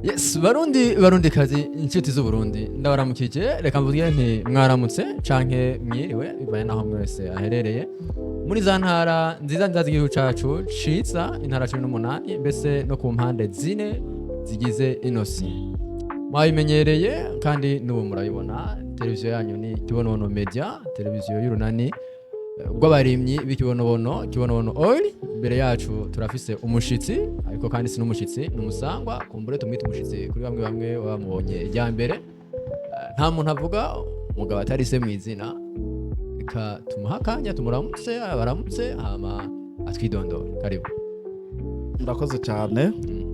Yes, Barundi kazi inshuti z'u Burundi ndabaramukije reka mvuge nti mwaramutse canke mwiriwe bibaye naho mwese aherereye muri za ntara nziza nziza z'igihugu cacu ciza intara 18 mbese no ku mpande zine zigize inosi mwabimenyereye kandi n'ubu murabibona televiziyo yanyu ni Kibonobono Media televiziyo y'urunani rw'abarimyi b'ikibonobono oil imbere yacu turafise umushitsi ariko kandi si n'umushitsi n'umusangwa kumbure tumwita umushitsi kuri bamwe bamubonye ijya mbere nta muntu avuga umugabo atari se mwizina reka tumuha akanya tumuramutse baramutse hama atwidondora karibu. Murakoze cyane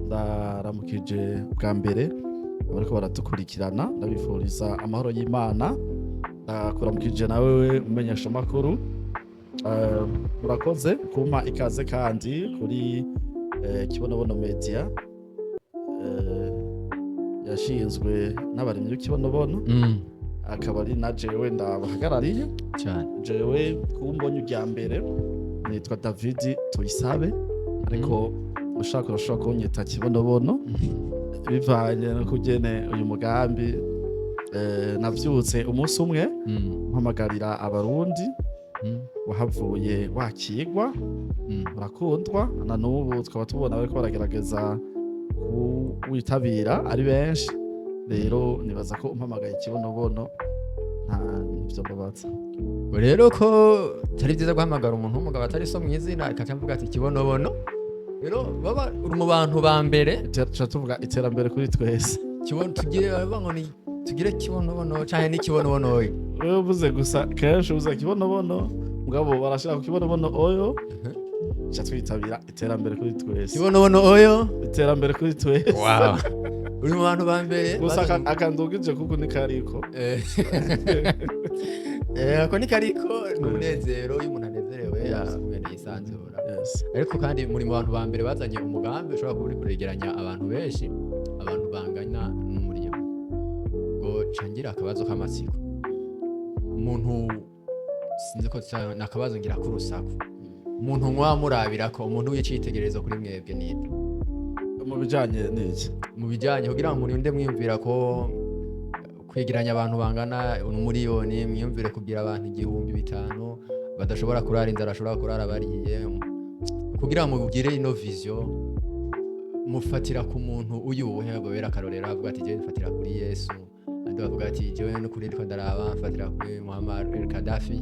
ndaramukije bwa mbere bariko baratukurikirana ndabifuriza amahoro y'Imana ndakuramukije nawe umenyesha makuru murakoze kumpa ikaze kandi kuri Kibonobono Media yashinzwe n'abarimyi b'ikibonobono akaba ari na jewe ndabahagarariye cyane jewe kumbonye ujya mbere nitwa David Tuyisabe ariko ushaka kunyita Kibonobono bivanye no kugene uyu mugambi navyutse umunsi umwe mpamagarira abarundi wahavuye wakigwa urakundwa na n'ubu twaba tubona bariko baragerageza kuwitabira ari benshi rero nibaza ko umpamagaye Kibonobono nta nivyo mbabaza rero ko tari byiza guhamagara umuntu w'umugabo atari so mwizina akavuga ati Kibonobono rero baba uri mu bantu ba mbere tuvuga iterambere kuri twese tugire ngo ni tugire Kibonobono cyane n'ikibonobono oyo wewe uvuze gusa kenshi uvuze Kibonobono mugabo barashira ku Kibonobono oyo cha twitabira iterambere kuri twese Kibonobono oyo iterambere kuri twese wow uri mu bantu ba mbere gusa akandugije kuko ni kariko ako ni kariko n'umunezero y'umuntu anezerewe mwene yisanzura ariko kandi muri mu bantu ba mbere bazanye umugambi ushobora kuba uri kuregeranya abantu benshi abantu bangana n'umurimo ngo cangira akabazo k'amatsiko umuntu sinzi ko nakabazo ngira ku rusaku umuntu mwamurabira ko umuntu w'icitegererezo kuri mwebwe ninde mu bijanye n'iki mu bijanye kugira ngo murinde mwiyumvira ko kwegeranya abantu bangana umuriyoni mwiyumvire kugira abantu 500 badashobora kurara inzara ashobora kurara bariye kugira ngo mugire ino vision mufatira ku muntu uyubuhe abera akarorera avuga ati je mfatira kuri Yesu andi bavuga ati je no kuri Rwanda raba mfatira kuri Muammar el-Gaddafi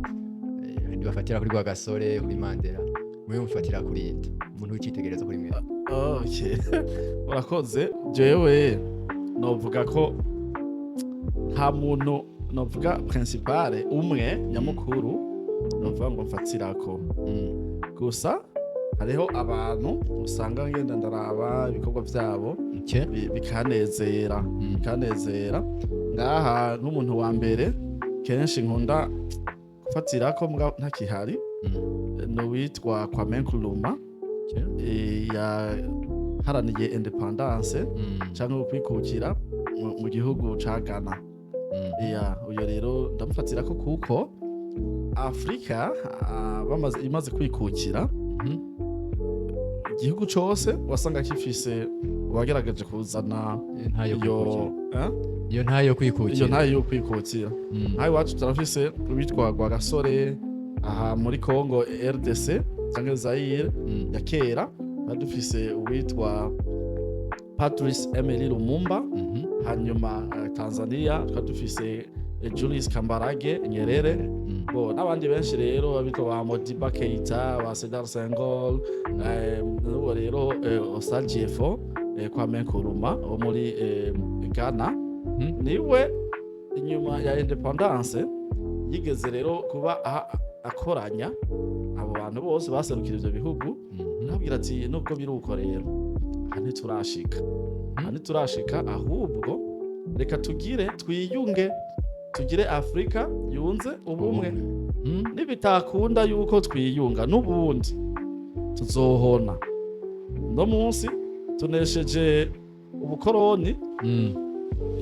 andi bafatira kuri Rwagasore kuri Mandela mwe mufatira kuri inde umuntu w'icitegererezo kuri mwe. Okay urakoze jewe novuga ko nta muntu novuga principale umwe nyamukuru novuga ngo mfatirako gusa hariho abantu usanga ngenda ndaraba ibikorwa byabo bikanezera ngaha nk'umuntu wa mbere kenshi nkunda gufatirako ntakihari no witwa Kwame Nkrumah yaharaniye independence cyangwa kwikukira mu gihugu ca Ghana uyo rero ndamufatira ko kuko Afrika imaze kwikukira igihugu cose wasanga kifise wagerageje kuzana iyo ntayo kwikukira hayi wacu turafise witwa Rwagasore aha muri Congo RDC cyangwa Zaire ya kera badufise uwitwa Patrice Emery Lumumba hanyuma Tanzania twadufise Julius Kambarage Nyerere n'abandi benshi rero abitwa ba Modibo Keita ba Sédar Senghor n'uwo rero Osagyefo Kwame Nkrumah wo muri Ghana niwe inyuma ya independence yigeze rero kuba akoranya abo bantu bose baserukira ivyo bihugu nabwira ati nubwo biruko rero turashika ahubwo reka twiyunge tugire Afrika yunze ubumwe nibitakunda yuko twiyunga n'ubundi tuzohona no munsi tunesheje ubukoroni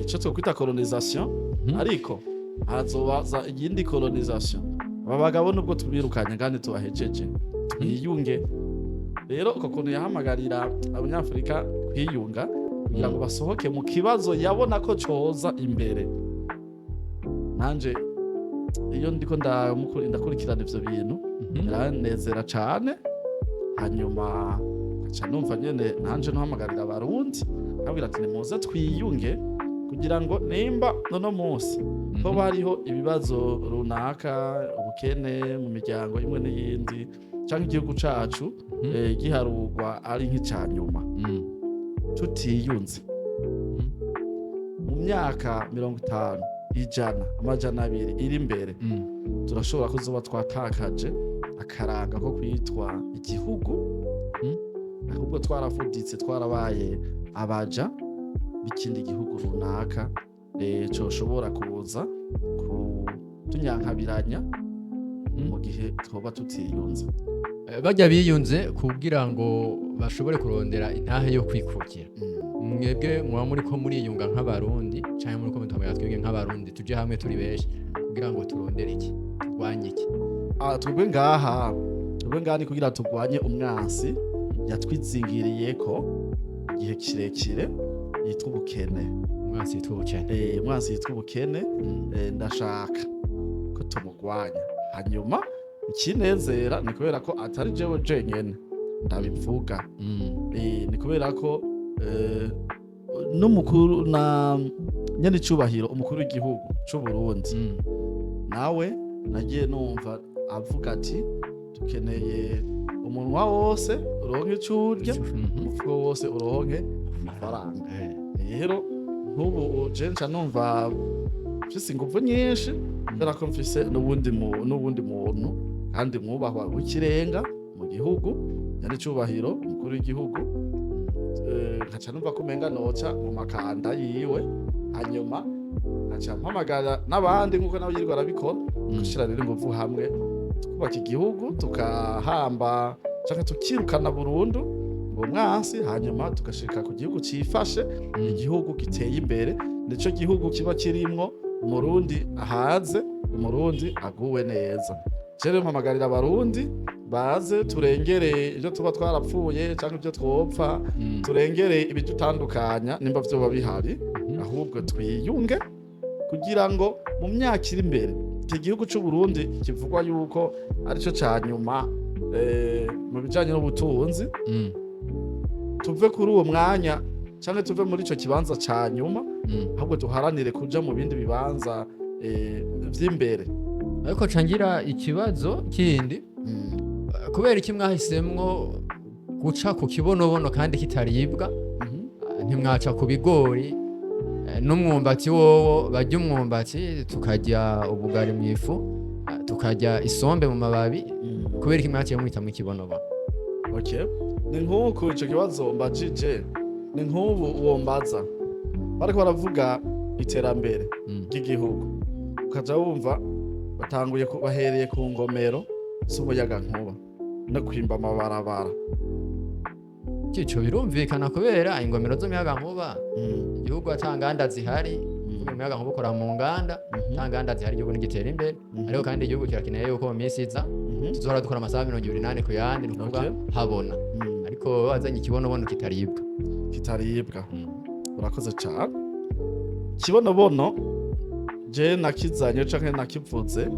ico twokwita colonisation ariko hazobaza iyindi colonisation aba bagabo nubwo tubirukanye kandi tubahejeje twiyunge rero uko kuntu yahamagarira abanyafrika kwiyunga kugira ngo basohoke mu kibazo yabona ko coza imbere. Nanje iyo ndiko ndakurikirana ivyo bintu biranezera cane, hanyuma nca numva nyene nanje ntahamagarira abarundi nkabwira ati nimuze twiyunge kugira ngo nimba nono munsi ko bariho ibibazo runaka, ubukene mu miryango imwe n'iyindi canke igihugu cacu giharurwa ari nk'icanyuma, tutiyunze mu myaka 50, 100, 200 iri imbere turashobora kuzoba twatakaje akaranga ko kwitwa igihugu, ahubwo twaravuditse twarabaye abaja b'ikindi gihugu runaka coshobora kuza kutunyankabiranya mu gihe twoba tutiyunze. Bajya biyunze kugira ngo bashobore kurondera intahe yo kwikukira. Mwebwe muba muriko muriyunga nk'abarundi canke muriko mutumbera twebwe nk'abarundi tuje hamwe turi benshi kugira ngo turondere iki, turwanye iki? Twebwe ngaha ni kugira turwanye umwansi yatwizingiriyeko igihe kirekire yitwa ubukene. Umwansi yitwa ubukene. Umwansi yitwa ubukene, ndashaka ko tumugwanya. Hanyuma ikinezera ni kubera ko atari jewe jenyene ndabivuga, ni kubera ko n'umukuru na nyene icubahiro umukuru w'igihugu c'u Burundi nawe nagiye numva avuga ati dukeneye umunwa wose uronke ico urya, umufuko wose uronke amafaranga. Rero nk'ubu je nca numva mfise inguvu nyinshi kubera ko mfise n'ubundi muntu kandi mwubahwa w'ikirenga mu gihugu, nyene icubahiro umukuru w'igihugu, nkaca numva ko umenga noca mu makanda yiwe, hanyuma nkaca mpamagara n'abandi nk'uko nawe yirirwa arabikora, gushira rero inguvu hamwe twubaka igihugu tukahamba canke tukirukana burundu uwo mwansi, hanyuma tugashika ku gihugu cifashe, igihugu giteye imbere, nico gihugu kiba kirimwo umurundi ahaze, umurundi aguwe neza. Rero mpamagarira abarundi baze turengere ivyo tuba twarapfuye canke ivyo twopfa, turengere ibidutandukanya nimba vyoba bihari, ahubwo twiyunge kugira ngo mu myaka iri imbere iki gihugu c'u Burundi kivugwa yuko arico ca nyuma mu bijanye n'ubutunzi, tuve kuri uwo mwanya canke tuve muri ico kibanza ca nyuma, ahubwo duharanire kuja mu bindi bibanza vy'imbere. Ariko cangira ikibazo kindi, kubera iki mwahisemwo guca ku kibonobono kandi kitaribwa, ntimwaca ku bigori n'umwumbati wowo barya umwumbati, tukarya ubugari mw'ifu, tukarya isombe mu mababi, kubera iki mwaciye muhitamwo ikibonobono? Okay, ni nk'uko ico kibazo mbajije, ni nk'ubu uwo mbaza bariko baravuga iterambere ry'igihugu, ukaja wumva batanguye bahereye ku ngomero z'umuyagankuba no kwimba amabarabara. Ico birumvikana kubera ingomero z'umuyagankuba igihugu ata nganda zihari, umuyagankuba ukora mu nganda, ata nganda zihari igihugu ntigitera imbere, ariko kandi igihugu kirakeneye yuko mu minsi iza tuzohora dukora amasaha 28 ku yandi, ni ukuvuga habona, ariko wazanye ikibonobono kitaribwa. Urakoze cane. Ikibonobono je nakizanye canke nakivuze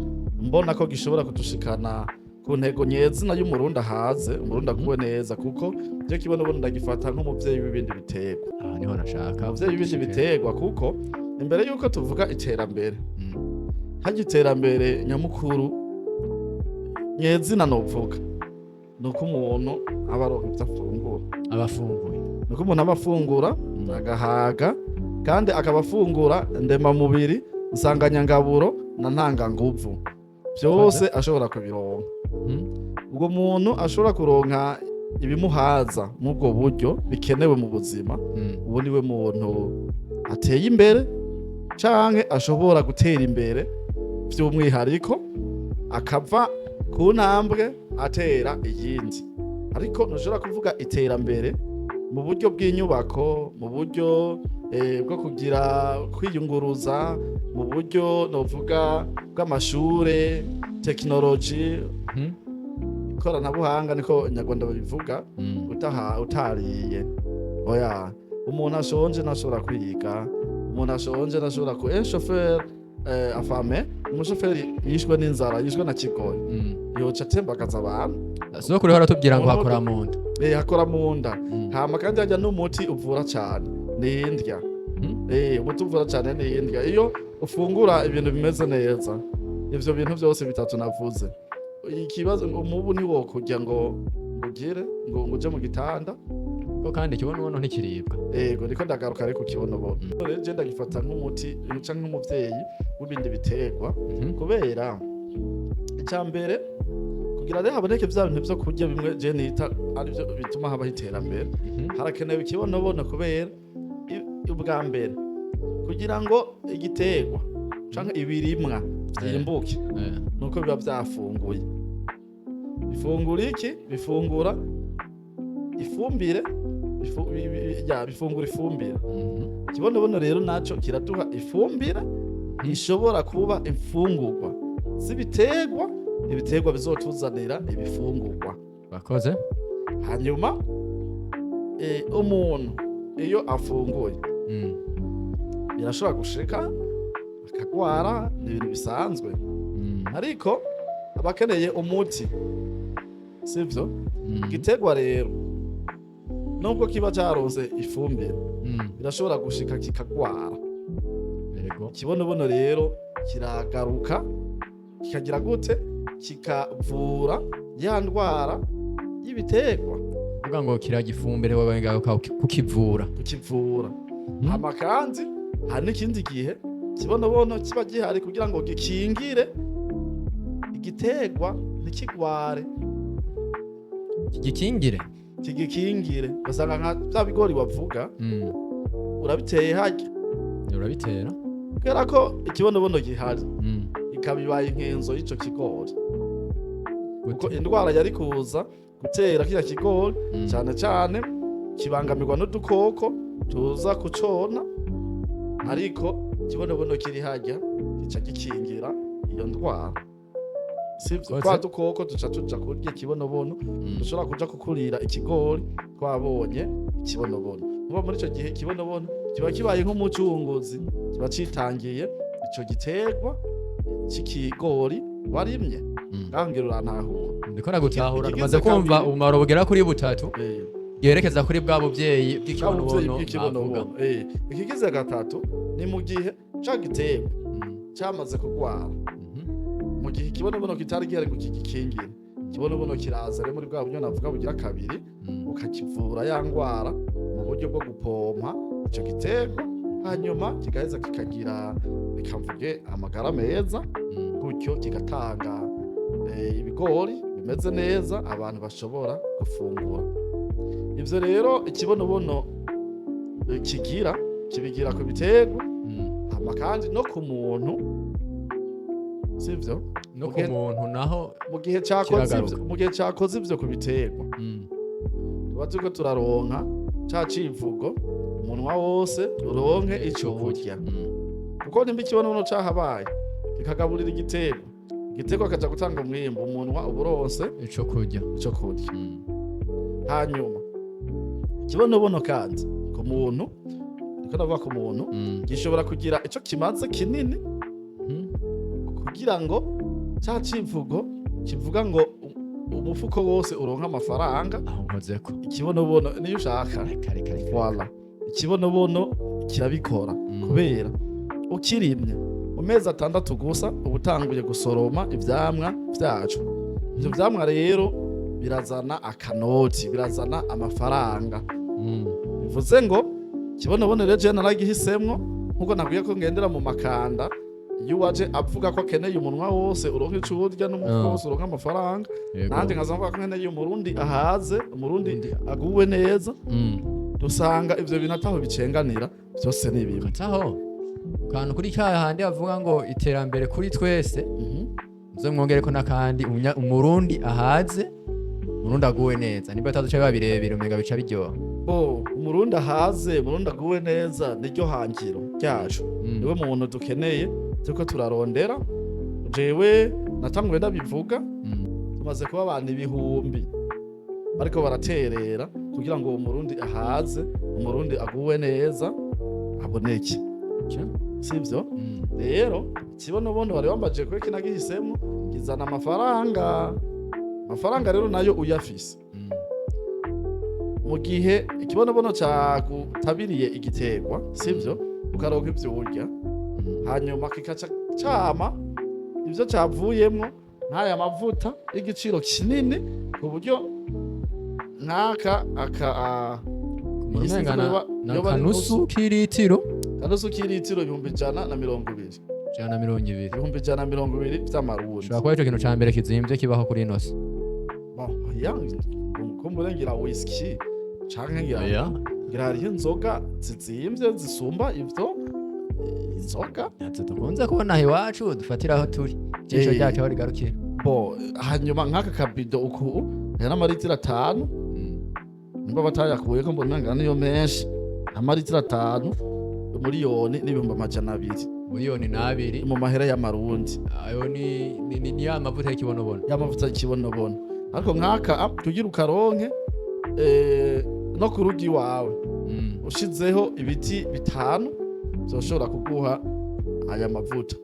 mbona ko gishobora kudushikana ku ntego nyezina y'umurundi ahaze, umurundi aguwe neza, kuko je kibonobono ndagifata nk'umuvyeyi w'ibindi biterwa. Niho nashaka umuvyeyi w'ibindi biterwa, kuko imbere yuko tuvuga iterambere, harya iterambere nyamukuru nyezina novuga nuko umuntu aba aronka ivyo afungura, abafunguye, nuko umuntu aba afungura agahaga, kandi akaba afungura ndemamubiri, nsanganyangaburo na ntanganguvu, vyose ashobora kubironka. Ubwo muntu ashobora kuronka ibimuhaza mubwo buryo bikenewe mu buzima, ubu niwe muntu ateye imbere, canke ashobora gutera imbere vy'umwihariko akava ku ntambwe atera iyindi. Ariko ntushobora kuvuga iterambere mu buryo bw'inyubako, mu buryo bwo kugira kwiyunguruza, mu buryo novuga bw'amashure, tekinoloji, ikoranabuhanga niko Nyarwanda babivuga, utariye. Oya, umuntu ashonje ntashobora kwiga, umuntu ashonje ntashobora ku chauffeur afame, umushoferi yishwe n'inzara, yishwe na kigoyi, yoca atembagaza abantu. so kuri haratubwira ngo hakora mu nda, hakora mu nda. Hama kandi hajya n'umuti uvura cyane ni indya. Umuti uvura cyane ni indya. Iyo ufungura ibintu bimeze neza, ivyo bintu byose bitatu navuze, ikibazo umubu ni wo kurya ngo ugire ngo uje mu gitanda ko kandi kibonobono ntikiribwa. Yego niko ndagaruka ariko kibonobono rero je ndagifata nk'umuti canke nk'umuvyeyi w'ibindi biterwa, kubera icyambere kugira rero haboneke vya bintu vyo kurya bimwe je nita ari byo bituma haba iterambere, harakenewe ikibonobono kubera ubwa mbere kugira ngo igiterwa canke ibirimwa vyimbuke nuko biba vyafunguye. Bifungura iki? Bifungura ifumbire, bifungura ifumbire. Ikibonobono rero naco kiraduha ifumbire ishobora kuba imfungurwa z'ibiterwa, ibiterwa bizotuzanira ibifungurwa. Bakoze. Hanyuma umuntu iyo afunguye birashobora gushika akagwara, ni ibintu bisanzwe, ariko abakeneye umuti, sivyo? Igiterwa rero nubwo kiba caronse ifumbire birashobora gushika kikagwara. Ikibonobono rero kiragaruka kikagira gute? Kikavura ya ndwara y'ibiterwa. Uvuga ngo kiragifumbire wabaye ngaho kukivura. Hama kandi hari n'ikindi gihe ikibonobono kiba gihari kugira ngo gikingire igiterwa ntikigware. Kigikingire basanga nka bya bigori bavuga, urabiteye harya, urabitera kubera ko ikibonobono gihari, ikabibaye inkenzo y'ico kigori, kuko indwara yari kuza gutera kiriya kigori cyane cyane kibangamirwa n'udukoko tuza kucona, ariko ikibonobono kiri harya gica gikingira iyo ndwara. Sivyo, kwa dukoko tuca kurya ikibonobono, dushobora kuja kukurira ikigori twabonye ikibonobono. Kuba muri ico gihe ikibonobono kiba kibaye nk'umucunguzi, kiba citangiye ico giterwa c'ikigori warimye. Ngangira urantahura. Ndiko nagutahura, maze kumva umumaro bugera kuri butatu yerekeza kuri bwa buvyeyi bw'ikibonobono. Ikigize gatatu ni mu gihe ca giterwa cyamaze kugwara. Mu gihe ikibonobono kitari gihari ngo kigikingire, ikibonobono kiraza rero muri bwa buryo navuga bugira kabiri, ukakivura ya ndwara mu buryo bwo gupompa ico giterwa, hanyuma kigaheza kikagira bikamvuge amagara meza, gutyo kigatanga ibigori bimeze neza abantu bashobora gufungura. Ivyo rero ikibonobono kibigira ku biterwa, hama kandi no ku muntu, sivyo? No ku muntu naho mu gihe cyakoze ivyo ku biterwa, tuba turiko turaronka ca civugo umunwa wose uronke ico urya, kuko nimba ikibonobono cahabaye kikagaburira igiterwa kaja gutanga umwimbu, umunwa uburonse ico kurya. Hanyuma ikibonobono kandi ku muntu, niko navuga ku muntu, gishobora kugira ico kimaze kinini kugira ngo ca civugo kivuga ngo umufuko wose uronka amafaranga. Aho nkozeko ikibonobono niyo ushaka wala ikibonobono kirabikora, kubera ukirimye mu mezi 6 gusa ubutanguye gusoroma ivyamwa vyacu. Ivyo vyamwa rero birazana akanoti, birazana amafaranga. Bivuze ngo ikibonobono rero je naragihisemwo, nkuko nakwiye ko ngendera mu makanda, iyo waje avuga ko akeneye umunwa wose uronka ico urya n'umufuko wose uronka amafaranga, nanje nkazavuga ko nkeneye umurundi ahaze, umurundi aguwe neza. Dusanga ivyo bintu ataho bicenganira, byose ni bimwe. Taho kantu kuri handi bavuga ngo iterambere kuri twese, zo mwongere ko nakandi umurundi ahaze, umurundi aguwe neza, niba taduca babirebera umenga bica biryoha. Umurundi ahaze, umurundi aguwe neza niryo hangiro ryacu, niwe muntu dukeneye turiko turarondera. Jewe natanguye ndabivuga, tumaze kuba abantu ibihumbi bariko baraterera kugira ngo umurundi ahaze umurundi aguwe neza aboneke, sivyo? Rero ikibonobono wari wambaje kwe kinagihisemo kizana amafaranga rero nayo uyafise mu gihe ikibonobono cagutabiriye igiterwa, sivyo? Ukaronka ivyo urya hanyuma kikaca cama ivyo cavuyemwo nk'aya mavuta y'igiciro kinini ku buryo nk'aka kanusu k'ilitiro ibihumbi 120 vy'amarundi. Ushobora kuba ico kintu ca mbere kizimvye kibaho kuri ino si. Kumbure ngira whisky canke ngira hariho inzoga zizimvye zisumba ivyo inzoga tukunze kubona aho iwacu dufatira aho turi ijisho ryacu aho rigarukira. Hanyuma nk'aka kabido uku n'amaritiro 5 nimba batayakuye ko mbona ngana niyo menshi, amaritiro 5 miliyoni n'ibihumbi 200 miliyoni n'abiri mu mahera y'amarundi. Ayo ni ya mavuta y'ikibonobono, ariko nk'aka kugira ukaronke no ku rugi wawe ushizeho ibiti 5 zoshobora kuguha aya mavuta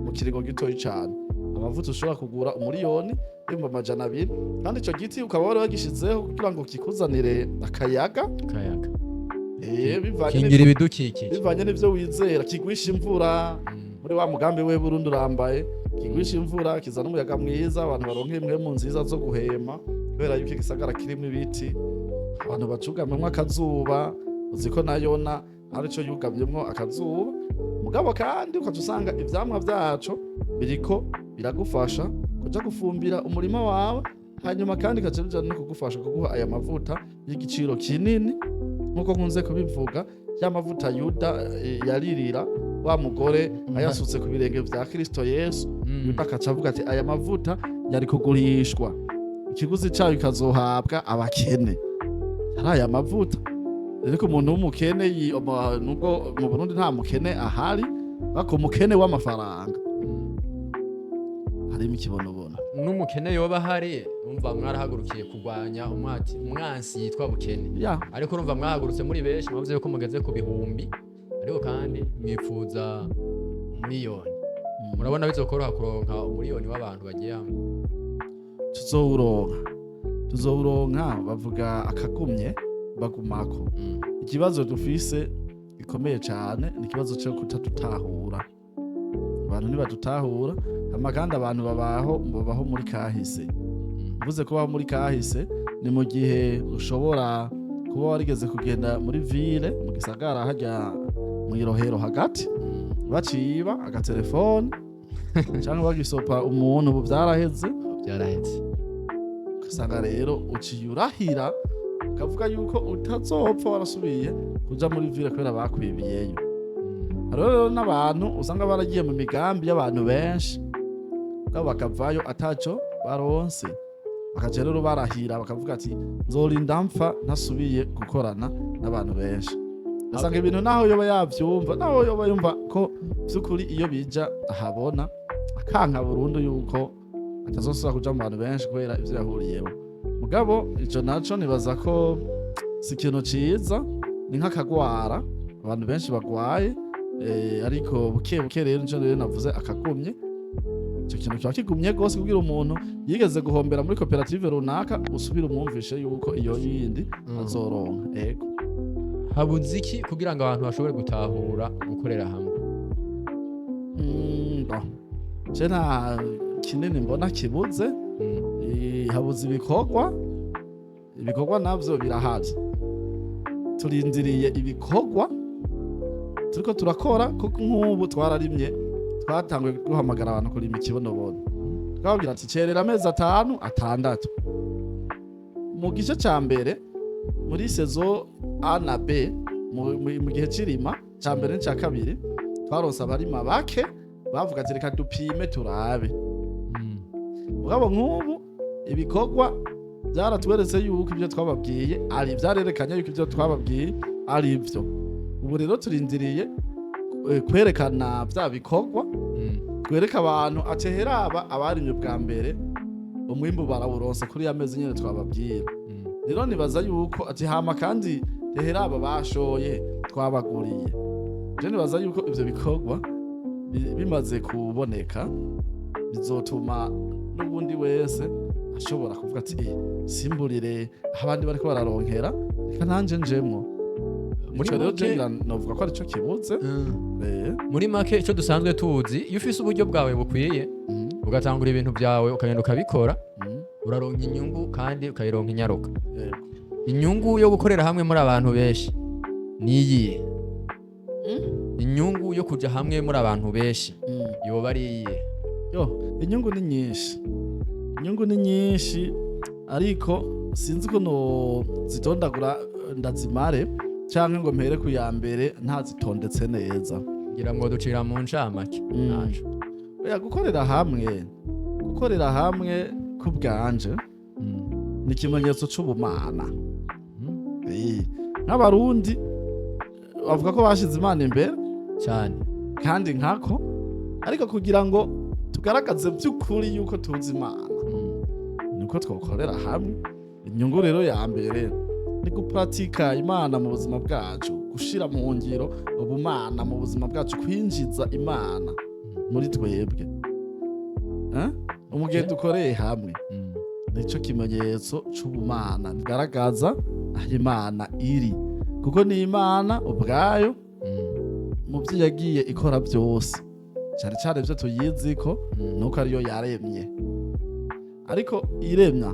mu kiringo gitoyi cyane. Amavuta ushobora kugura umiliyoni n'ibihumbi 200, kandi ico giti ukaba wari wagishizeho kugira ngo kikuzanire akayaga kingira ibidukikije bivanye n'ivyo wizera, kigwisha imvura muri wa mugambi we Burundi urambaye, kigwisha imvura, kizana umuyaga mwiza, abantu baronke impwemu nziza zo guhema kubera yuko igisagara kirimo ibiti, abantu bacugamyemwo akazuba, uziko nayona arico yugamyemwo akazuba. Mugabo kandi ukaca usanga ivyamwa vyaco biriko biragufasha kuja gufumbira umurima wawe, hanyuma kandi kaca bijana no kugufasha kuguha aya mavuta y'igiciro kinini. Nkuko nkunze kubivuga, ya mavuta Yuda yaririra wa mugore ayasutse ku birenge vya Kristo Yesu, Yuda akaca avuga ati aya mavuta yari kugurishwa, ikiguzi cayo ikazohabwa abakene. Yari aya mavuta rero umuntu w'umukene, nubwo mu Burundi nta mukene ahari, bako mukene w'amafaranga harimo ikibonobono. N'umukene yoba ahari, umva mwarahagurukiye kurwanya umwansi yitwa bukene, ariko urumva mwahagurutse muri benshi, mwavuze yuko mugeze ku bihumbi, ariko kandi mwifuza miliyoni. Murabona bizokoroha kuronka umiliyoni w'abantu bagiye hamwe? Tuzowuronka bavuga akagumye bagumako. Ikibazo dufise gikomeye cyane ni ikibazo cyo kutatutahura. Abantu ntibatutahura, hama kandi abantu babaho muri kahise. Mvuze kubaho muri kahise ni mu gihe ushobora kuba warigeze kugenda muri ville mu gisagara hajya mu Irohero hagati, baciba agatelefone cyangwa bagisopa umuntu, ubu byaraheze. Ugasanga rero uciyurahira ukavuga yuko utazopfa warasubiye kuja muri ville kubera bakwibiyeyo. Rero n'abantu usanga baragiye mu migambi y'abantu benshi bakavayo ataco baronse, bakaca rero barahira bakavuga ati nzorinda mpfa ntasubiye gukorana n'abantu benshi. Usanga ibintu naho yoba yavyumva, naho yoba yumva ko vy'ukuri iyo bija ahabona akanka burundu yuko atazosubira kuja mu bantu benshi kubera ivyo yahuriyemo. Mugabo ico naco nibaza ko si ikintu ciza, ni nk'akagwara abantu benshi bagwaye, ariko buke rero nico rero navuze akagumye. Ico kintu kiba kigumye gose kugira umuntu yigeze guhombera muri koperative runaka usubira umwumvishe yuko iyo yindi azoronka. Habuze iki kugira ngo abantu bashobore gutahura gukorera hamwe? Je nta kinini mbona kibuze. Habuze ibikorwa navyo birahari. Turindiriye ibikorwa turiko turakora, kuko nk'ubu twararimye, twatanguye guhamagara abantu kurima ikibonobono, twababwira ati cerera amezi 5-6 mu gice ca mbere muri saison A na B, mu gihe cirima ca mbere n'ca kabiri twaronse abarima bake, bavuga ati reka dupime turabe. Mugabo nk'ubu ibikorwa byaratweretse yuko ibyo twababwiye ari byarerekanye yuko ibyo twababwiye ari byo. Ubu rero turindiriye kwerekana bya bikorwa, twereka abantu ateheraba abarimye bwa mbere umwimbu barawuronse kuri ya mezi nyene twababwira. Rero nibaza yuko ati hama kandi rehera aba bashoye twabaguriye. Je nibaza yuko ivyo bikorwa bimaze kuboneka bizotuma n'ubundi wese ashobora kuvuga ati simburire abandi bariko bararonkera reka nanje njemwo. Muri rero novuga ko arico kibuze. Muri make ico dusanzwe tuzi iyo ufise uburyo bwawe bukwiye ugatangura ibintu byawe ukagenda ukabikora uraronka inyungu kandi ukayironka inyaruka. Inyungu yo gukorera hamwe muri abantu benshi niyihe? Inyungu yo kuja hamwe muri abantu benshi yoba ari iyihe? Inyungu ni nyinshi, inyungu ni nyinshi ariko sinzi ko no zitondagura ndazimare canke ngo mpere ku ya mbere ntazitondetse neza. Ngira ngo ducira mu ncamake. Gukorera hamwe ku bwanje ni ikimenyetso c'ubumana. Nk'abarundi bavuga ko bashize Imana imbere cyane kandi nkako, ariko kugira ngo tugaragaze by'ukuri yuko tuzi Imana niko twokorera hamwe. Inyungu rero ya mbere ni gupratika Imana mu buzima bwacu, gushira mu ngiro ubumana mu buzima bwacu, kwinjiza Imana muri twebwe. Umugihe dukoreye hamwe nico kimenyetso c'ubumana bigaragaza aho Imana iri, kuko ni Imana ubwayo mu byo yagiye ikora byose, cyane cyane byo tuyiziko nuko ariyo yaremye. Ariko iremya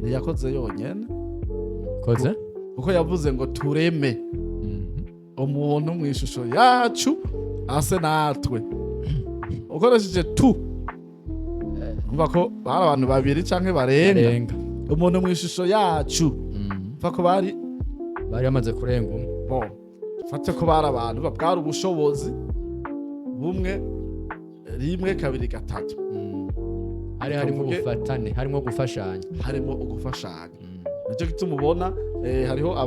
ntiyakoze yonyene, kuko yavuze ngo tureme umuntu mu ishusho yacu ase natwe. Ukoresheje tu umva ko bari abantu babiri canke barenga. Umuntu mu ishusho yacu umva ko bari bamaze kurenga umwe. Fate ko bari abantu bwari ubushobozi bumwe, rimwe kabiri gatatu. Harimo ubufatane, harimo gufashanya. Nicyo gituma ubona hariho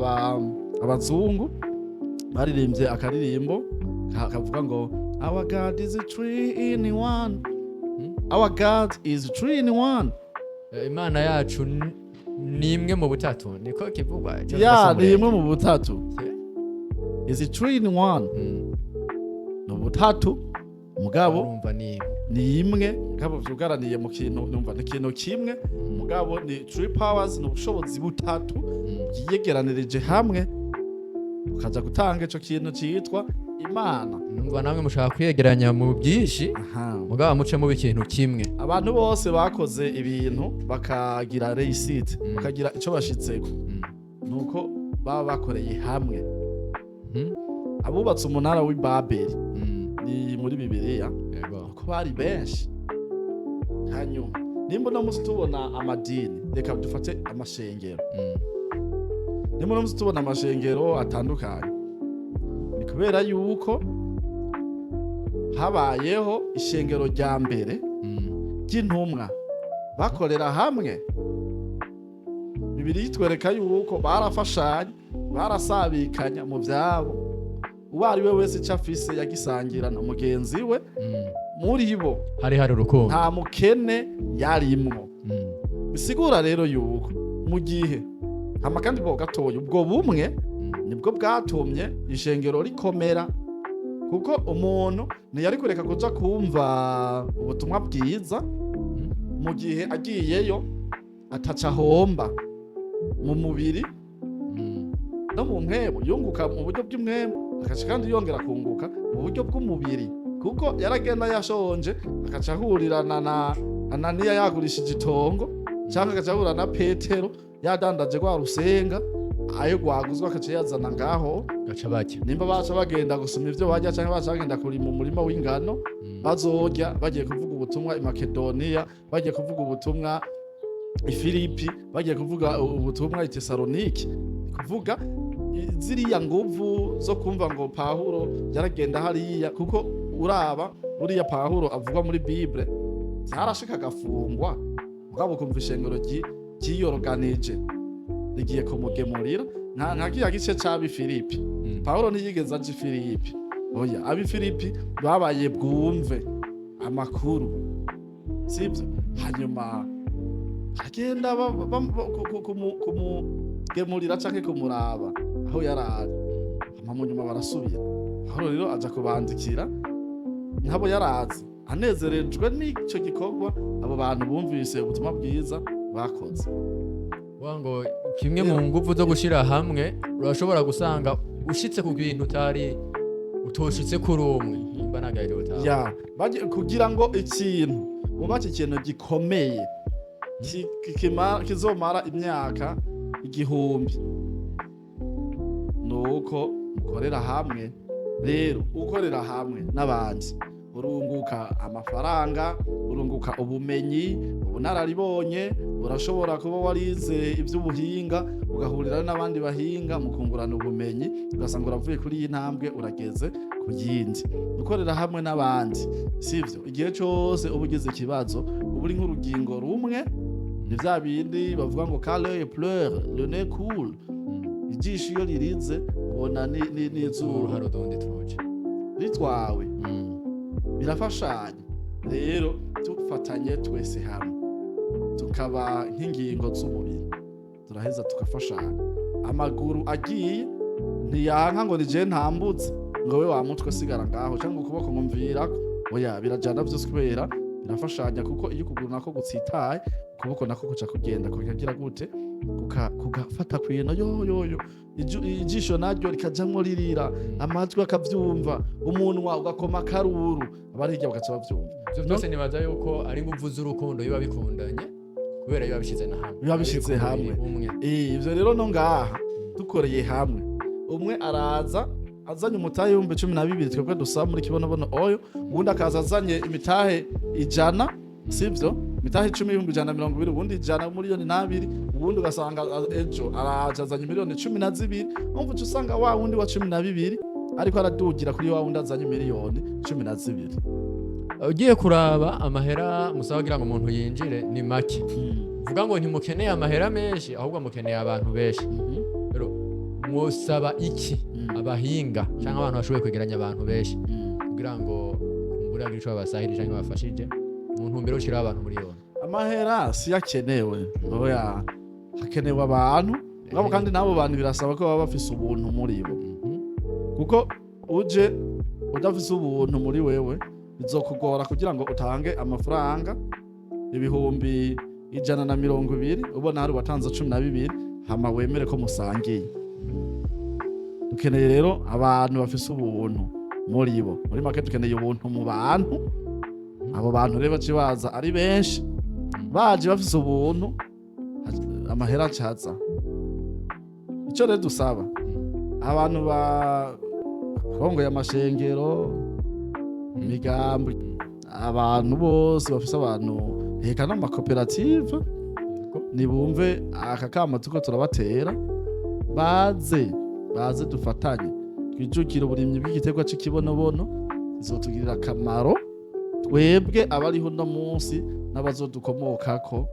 abazungu baririmbye akaririmbo kavuga ngo our God is 3 in 1. Our God is 3 in 1. Imana yacu ni imwe mu butatu, niko kivugwa. Ni imwe mu butatu. Is 3 in 1. No butatu mugabo ni imwe, ngabo vyugaraniye mu kintu, numva ni kintu kimwe mugabo ni 3 powers, no bushobozi butatu yiyegeranirije hamwe ukaza gutanga ico kintu citwa Imana. Numva namwe mushaka kwiyegeranya mu byinshi mugabo muce mu ikintu kimwe. Abantu bose bakoze ibintu bakagira réussite, bakagira ico bashitseko nuko baba bakoreye hamwe. Abubatse umunara w'i Babeli ni muri Bibiliya ko bari benshi. Hanyuma nimba no musi tubona amadini, reka dufate amashengero. Nimba no musi tubona amashengero atandukanye, ni kubera yuko habayeho ishengero rya mbere ry'intumwa bakorera hamwe. Bibiliya itwereka yuko barafashanya, barasabikanya mu byabo. Uwo ari we wese icyo afise yagisangira na mugenzi we. Muri bo hari urukundo, nta mukene yarimwo. Bisigura rero yuko mu gihe kandi bo gatoya ubwo bumwe nibwo bwatumye ishengero rikomera, kuko umuntu ntiyari kureka kuja kumva ubutumwa bwiza mu gihe agiyeyo ataca ahomba mu mubiri no mu mwemu, yunguka mu buryo bw'umwemu akaca kandi yongera kunguka mu buryo bw'umubiri, kuko yaragenda yashonje akaca ahurirana na Ananiya yagurishije itongo, cyangwa akaca ahura na Petero yadandaje rwa rusenga, ayo gwaguzwa akaca yazana ngaho gaca bajya. Nimba baca bagenda gusoma ivyo barya cyangwa baca bagenda kurima umurima w'ingano, bazorya bagiye kuvuga ubutumwa i Makedoniya, bagiye kuvuga ubutumwa i Filipi, bagiye kuvuga ubutumwa i Tesalonike. Kuvuga ziriya nguvu zo kumva ngo Pawulo yaragenda hariya, kuko uraba uriya Pawulo avuga muri Bible zarashika agafungwa, mugabo kumva ishengero ryiyoroganije rigiye kumugemurira nka kiya gice c'abi Filipi. Pawulo ntiyigeze aje i Filipi, oya, abi Filipi babaye bwumve amakuru, sibyo? Hanyuma agenda kumugemurira canke kumuraba, aho yarari mu nyuma barasubira aho rero aja kubandikira nk'abo yarazi anezerejwe n'ico gikorwa abo bantu bumvise ubutumwa bwiza bakoze wango kimwe mu nguvu zo gushira hamwe urashobora gusanga ushitse ku bintu utari utoshitse kuri umwe imba nagahiri utaha ya kugira ngo ikintu ubake ikintu gikomeye kizomara imyaka 1000 nuko mukorera hamwe rero ukorera hamwe n'abandi urunguka amafaranga urunguka ubumenyi ubunararibonye urashobora kuba warize iby'ubuhinga ugahurira n'abandi bahinga mukungurana ubumenyi ugasanga uravuye kuri iyi ntambwe urageze ku yindi ukorera hamwe n'abandi sivyo igihe cyose uba ugize ikibazo uba uri nk'urugingo rumwe ni vya bindi bavuga ngo cale pleure le nez coule ijisho iyo ririze ubona n'izuru harudondi tuje ritwawe birafashanya rero tufatanye twese hamwe tukaba nk'ingingo z'umubiri turaheza tukafashanya amaguru agiye ntiyanka ngo nije ntambutse ngo we wamutwe sigara ngaho cyangwa ukuboko ngumvirako oya birajana byose kubera birafashanya kuko iyo ukuguru nako gutsitaye ukuboko nako kuca kugenda kukagira gute kugafata kwino yoyoyo ijisho naryo rikajamwo ririra amatwi akavyumva umunwa ugakoma karuru abari hirya bagaca bavyumva ivyo byose nibaza yuko ari nguvu z'urukundo biba bikundanye kubera biba bishize na hamwe biba bishize hamwe ivyo rero no ngaha dukoreye hamwe umwe araza azanye umutahe 12,000 twebwe dusaba muri kibonobono oyo ubundi akaza azanye imitahe 100 sivyo imitahe 10,120 ubundi 100 miliyoni 2 ubundi ugasanga ejo araje azanye miliyoni 12 umva usanga wa wundi wa 12 ariko aradugira kuri wa wundi azanye miliyoni 12 ugiye kuraba amahera musabagira ngo umuntu yinjire ni make vuga ngo ntimukeneye amahera menshi ahubwo mukeneye abantu benshi rero mwosaba iki abahinga cyangwa abantu bashoboye kwegeranya abantu benshi kugira ngo kumbura gico babasahirije cyangwa bafashije mu ntumbero yo shira abantu muri yo amahera si yakenewe oya hakenewe abantu ngabo kandi nabo bantu birasaba ko baba bafise ubuntu muri bo kuko uje udafise ubuntu muri wewe bizokugora kugira ngo utange amafaranga ibihumbi 120 ubona hari watanze 12 hama wemere ko musangiye dukeneye rero abantu bafise ubuntu muri bo muri make dukeneye ubuntu mu bantu abo bantu rero bacibaza ari benshi baje bafise ubuntu amahera acaza ico rero dusaba abantu barongoye amashengero imigambi abantu bose bafise abantu heka n'amakoperative nibumve aka kama tuko turabatera baze dufatanye twijukire uburimyi bw'igiterwa c'ikibonobono izotugirira akamaro twebwe abariho no munsi n'abazodukomokako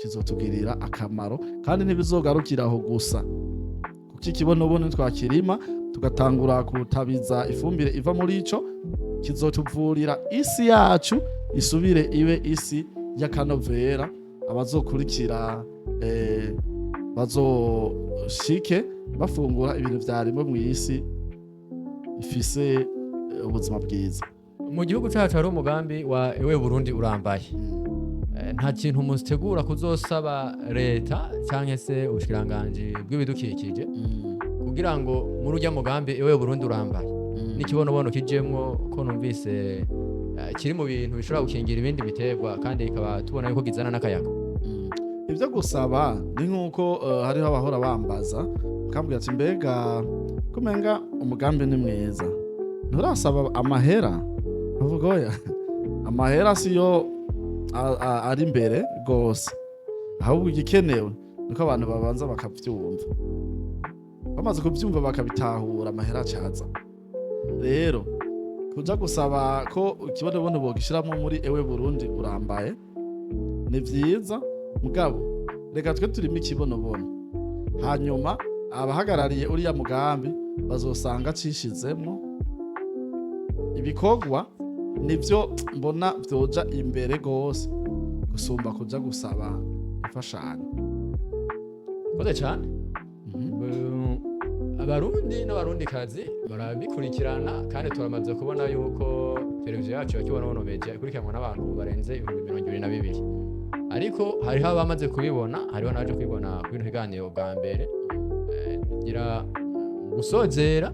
kizotugirira akamaro kandi ntibizogarukira aho gusa kuko ikibonobono twakirima tugatangura kutabiza ifumbire iva muri ico kizotuvurira isi yacu isubire ibe isi y'akanovera abazokurikira bazoshike bafungura ibintu vyarimwe mu isi ifise ubuzima bwiza mu gihugu cyacu hari umugambi wa ewe Burundi urambaye nta kintu muzitegura kuzosaba leta cyangwa se ubushikiranganje bw'ibidukikije kugira ngo muri ujya mugambi ewe Burundi urambaye n'ikibonobono kijemwo ko numvise kiri mu bintu bishobora gukingira ibindi biterwa kandi ikaba tubona yuko gizana n'akayaga ivyo gusaba ni nkuko hariho abahora bambaza kambwira ati mbega kumenga umugambi ni mwiza nturasaba amahera avuga oya amahera siyo ari imbere gose ahubwo igikenewe nuko abantu babanza bakavyumva bamaze kuvyumva bakabitahura amahera acaza rero kuja gusaba ko ikibonobono bogishiramo muri ewe Burundi urambaye ni vyiza mugabo reka twe turimo ikibonobono hanyuma abahagarariye uriya mugambi bazosanga cishizemwo ibikorwa nivyo mbona vyoja imbere gose gusumba kuja gusaba imfashanyo kode cyane abarundi n'abarundikazi barabikurikirana kandi turamaze kubona yuko televiziyo yacu yakibonobonomeje ikurikiranwa n'abantu barenze 22,000 ariko hariho abamaze kubibona hariho naje kubibona ku bintu biganiro bwa mbere ngira gusozera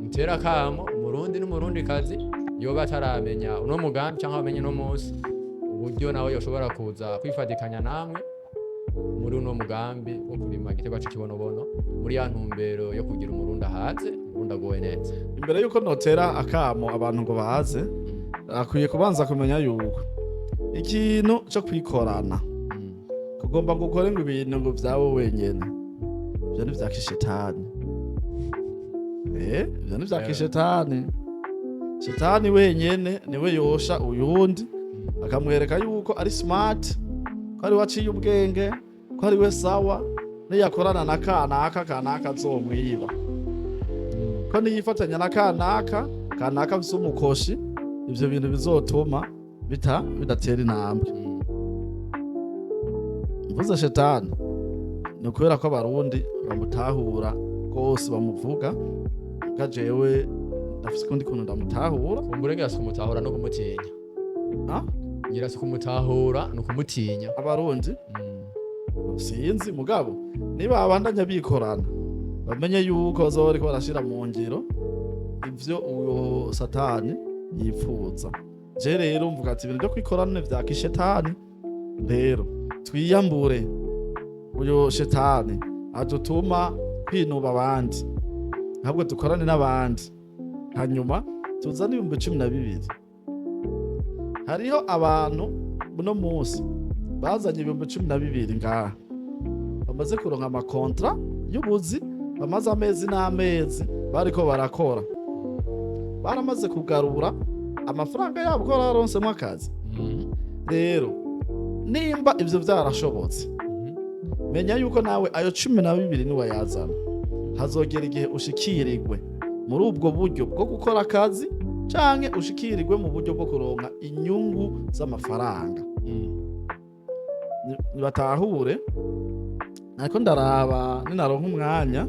mutera kamo umurundi n'umurundikazi yoba ataramenya uno mugambi cyangwa amenye no munsi uburyo nawe yoshobora kuza kwifatikanya namwe muri uno mugambi wo kurima igitego cy'ikibonobono muri ya ntumbero yo kugira umurundi ahaze umurundi agowe neza. Imbere yuko notera akamo abantu ngo bahaze akwiye kubanza kumenya yuko ikintu cyo kwikorana kugomba gukora ngo ibintu ngo vyawe wenyene byo ni vya kishetani byo ni vya kishetani. Shetani wenyene niwe yosha uyundi akamwereka yuko ari smart ko ari waciye ubwenge ko ari we sawa niyakorana na kanaka azomwiba ko niyifatanya na kanaka vy'umukoshi ivyo bintu bizotuma bidatera intambwe. Mvuze shetani ni kubera ko abarundi bamutahura rwose bamuvuga gajewe ndafise kundi kuntu ndamutahura umurengera si kumutahura no kumutinya ngira si kumutahura no kumutinya abarundi sinzi mugabo niba abandanya bikorana bamenye yuko bazoba bariko barashira mu ngiro ivyo uyo satani yipfuza. Je rero mvuga ati ibintu byo kwikorana vya kishetani rero twiyambure uyo shetani adutuma kwinuba abandi ahubwo dukorane n'abandi hanyuma tuzane 12,000. Hariho abantu buno munsi bazanye 12,000 ngaha bamaze kuronka amakontra y'ubuzi bamaze amezi n'amezi bariko barakora baramaze kugarura amafaranga yabo ko bararonsemo akazi. Rero nimba ivyo vyarashobotse menya yuko nawe ayo 12 niwe yazana hazogera igihe ushikirirwe muri ubwo buryo bwo gukora akazi canke ushikirirwe mu buryo bwo kuronka inyungu z'amafaranga. Nibatahure ariko ndaraba ninaronka umwanya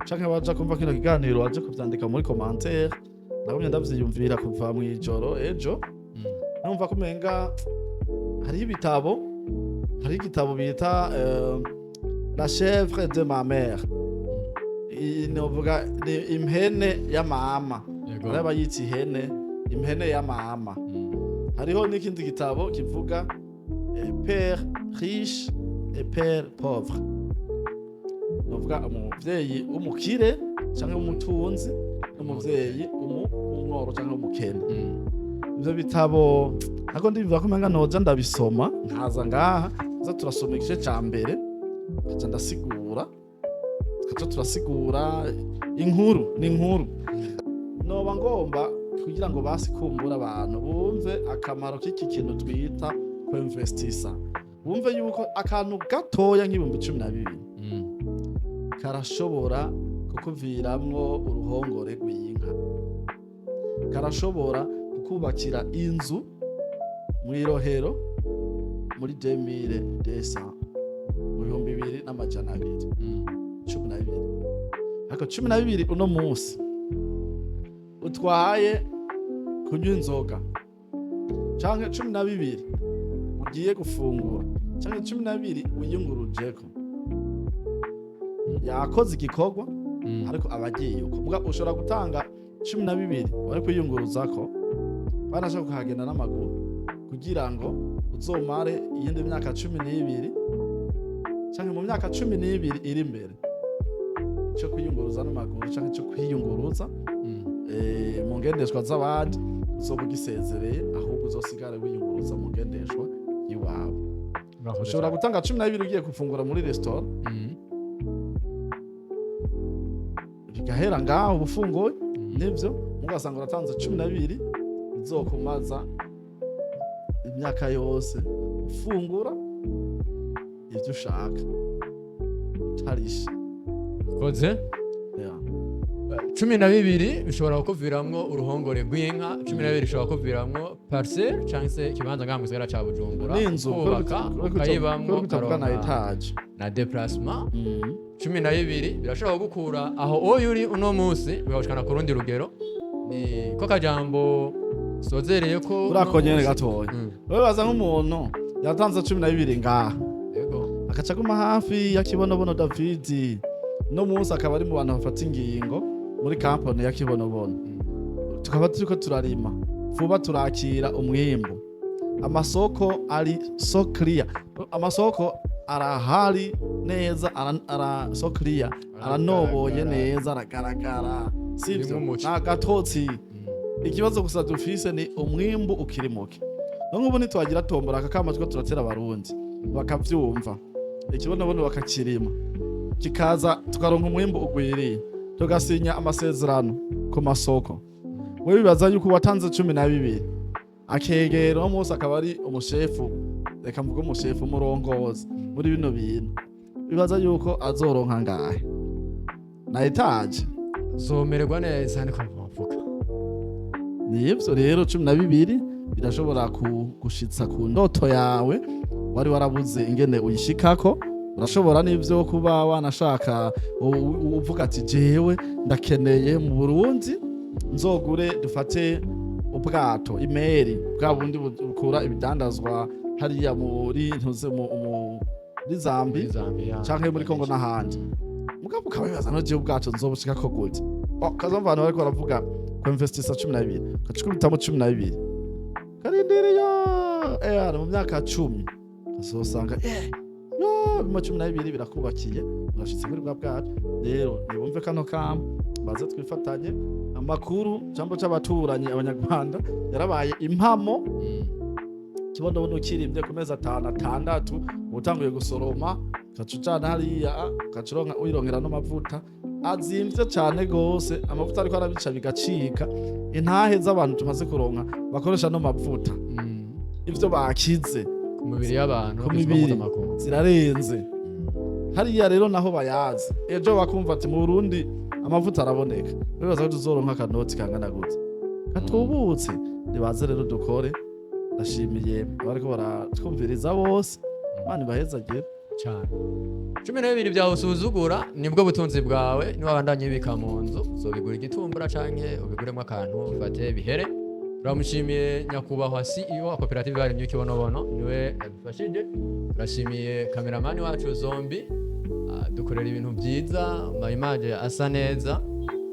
canke baja kumva kino kiganiro waje kuvyandika muri commentaire nagumye ndavyiyumvira kuva mu ijoro ejo numva kumenga hari igitabo bita La chèvre de ma mère inovuga impene ya mama araba yiti impene ya mama. Hariho n'ikindi gitabo kivuga père riche et père pauvre novuga umuvyeyi umukire canke umutunzi n'umuvyeyi umworo canke umukene. Ivyo bitabo nako ndibiva ko menga noja ndabisoma nkaza ngaha za turasoma igice ca mbere kaca ndasigura kaca turasigura inkuru noba ngomba kugira ngo basikumbura abantu bumve akamaro k'iki kintu twita ko investisa bumve yuko akantu gatoya nk'ibihumbi 12 karashobora kukuviramwo uruhongore rw'inka karashobora kukubakira inzu mw'irohero muri 2200 mu 2200 12 ariko 12 uno munsi utwaye kunywa inzoga canke 12 ugiye gufungura canke 12 wiyungurujeko yakoze igikorwa ariko abagiye uko muga ushobora gutanga 12 wari kwiyunguruzako barashaka kuhagenda n'amaguru kugira ngo uzomare iyindi myaka 12 canke mu myaka 12 iri imbere cyo kwiyunguruza n'amaguru canke cyo kwiyunguruza mu ngendeshwa z'abandi uzobugisezereye ahubwo uzosigara wiyunguruza mu ngendeshwa iwawe. Ushobora gutanga 12 ugiye gufungura muri restaurant bigahera ngaho ubufungoye nivyo mugasanga uratanze 12 uzokumaza imyaka yose ufungura ivyo ushaka tarishe koze 12 bishobora kukuviramwo uruhongore rw'inka, 12 bishobora kukuviramwo parcelle canke se ikibanza ngaha mu gisagara ca Bujumbura n'inzu kubaka ukayibamwo ukavuga na etage na déplacement. 12 birashobora kugukura aho oyo uri uno munsi bigashikana ku rundi rugero. Ni ko kajambo sozereye ko urakonyene gatoya. Wewe baza nk'umuntu yatanze 12 ngaha yego akaca guma hafi ya Kibonobono David no munsi akaba ari mu bantu bafata ingingo muri kampani ya Kibonobono. Tukaba turiko turarima vuba turakira umwimbu, amasoko ari so clear, amasoko arahari neza, so clear, aranoboye neza, aragaragara, sivyo nta gatotsi. Ikibazo gusa dufise ni umwimbu ukiri muke. Nk'ubu ntitwagira tombora akakama two turatera abarundi bakavyumva, Ikibonobono bakakirima kikaza tukaronka umwimbu ugwiriye, tugasinya amasezerano ku masoko. Wewe bibaza yuko watanze 12 akegera no munsi akaba ari umushefu, reka mvuge umushefu umurongozi muri bino bintu, bibaza yuko azoronka ngahe na etage zomererwa neza niko mvuga. Nivyo rero 12 birashobora gushitsa ku ndoto yawe wari warabuze ingene uyishikako. Urashobora n'ivyo kuba wanashaka uvuga ati jewe ndakeneye mu Burundi nzogure dufate ubwato imeri bwa bundi bukura ibidandazwa hariya muri ntuze muri Zambia canke muri Kongo n'ahandi. Mugabo ukabibaza no je ubwato nzobushika ko gute? Kazamva abantu bariko baravuga ko investisa 12 kacikubitamo 12 karindiriyo mu myaka 10 azosanga bima 12 birakubakiye urashitse muri bwa bwato. Rero nibumve kano kamo baze twifatanye. Amakuru jambo c'abaturanyi abanyarwanda yarabaye impamo. Kibonobono kiribye ku mezi 6 utanguye gusoroma kacucana hariya kacuronka uyironkera no mavuta azimvye cyane gose. Amavuta ariko arabica bigacika, intahe z'abantu tumaze kuronka bakoresha no mavuta ivyo bakize ku mubiri y'abantu ku mibiri zirarenze hariya. Rero naho bayazi ejo bakumva ati mu Burundi amavuta araboneka, bibaza ko tuzoronka akanoti kangana gute katubutse. Nibaze rero dukore. Ndashimiye bariko baratwumviriza bose, Imana ibahezagire cyane. 12 byawe usuzugura nibwo butunzi bwawe, niba bandanye bika mu nzu uzobigura igitumbura canke ubiguremo akantu ufate bihere. Turamushimiye nyakubahwa CEO wa koperative y'abarimyi Kibonobono, niwe yadufashije. Turashimiye kameramani wacu Zombi dukorera ibintu byiza, ama image asa neza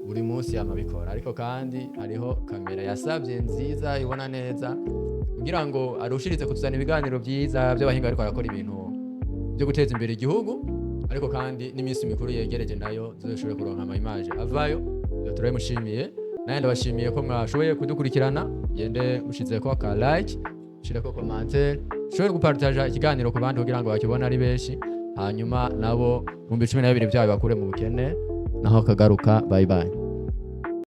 buri munsi yamabikora, ariko kandi hariho kamera yasabye nziza ibona neza kugira ngo arushirize kutuzana ibiganiro byiza by'abahinga ariko arakora ibintu byo guteza imbere igihugu, ariko kandi n'iminsi mikuru yegereje nayo zizoshobora kuronka ama image avayo. Turamushimiye naye ndabashimiye ko mwashoboye kudukurikirana. Gende mushize ko ka like, shire ko commentaire, shobora gupartager ikiganiro ku bandi kugira ngo bakibone ari benshi, hanyuma nabo 12 byabo bakure mu bukene naho kagaruka. Bye bye.